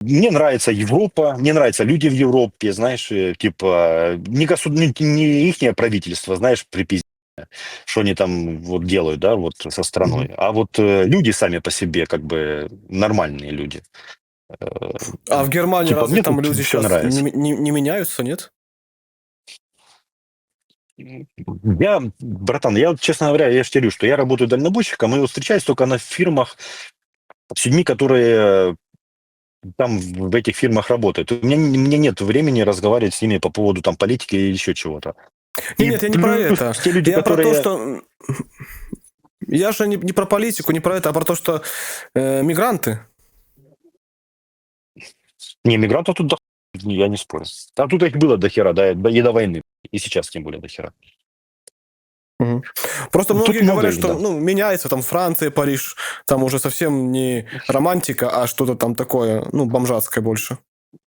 Мне нравится Европа, мне нравятся люди в Европе, знаешь, типа, не ихнее правительство, знаешь, припиздец, что они там вот делают, да, вот со Мгм. страной, а вот люди сами по себе, как бы, нормальные люди. Э, А в Германии Типа, разве мне там тут люди все сейчас нравится. не меняются, нет? Я, братан, я вот, честно говоря, я же тебе говорю, что я работаю дальнобойщиком, и вот встречаюсь только на фирмах с людьми, которые там в этих фирмах работают. Мне нет времени разговаривать с ними по поводу там политики или еще чего-то. И Нет, я не про плюс это. те люди, Я про то, которые... что я же не про политику, не про это, а про то, что мигранты. Не, мигрантов тут я не спорю. А тут их было до хера, да, и до войны. И сейчас тем более до хера. Мгм. Просто Тут многие много говорят, их, что да. ну, меняется там Франция, Париж, там уже совсем не романтика, а что-то там такое, ну, бомжатское больше.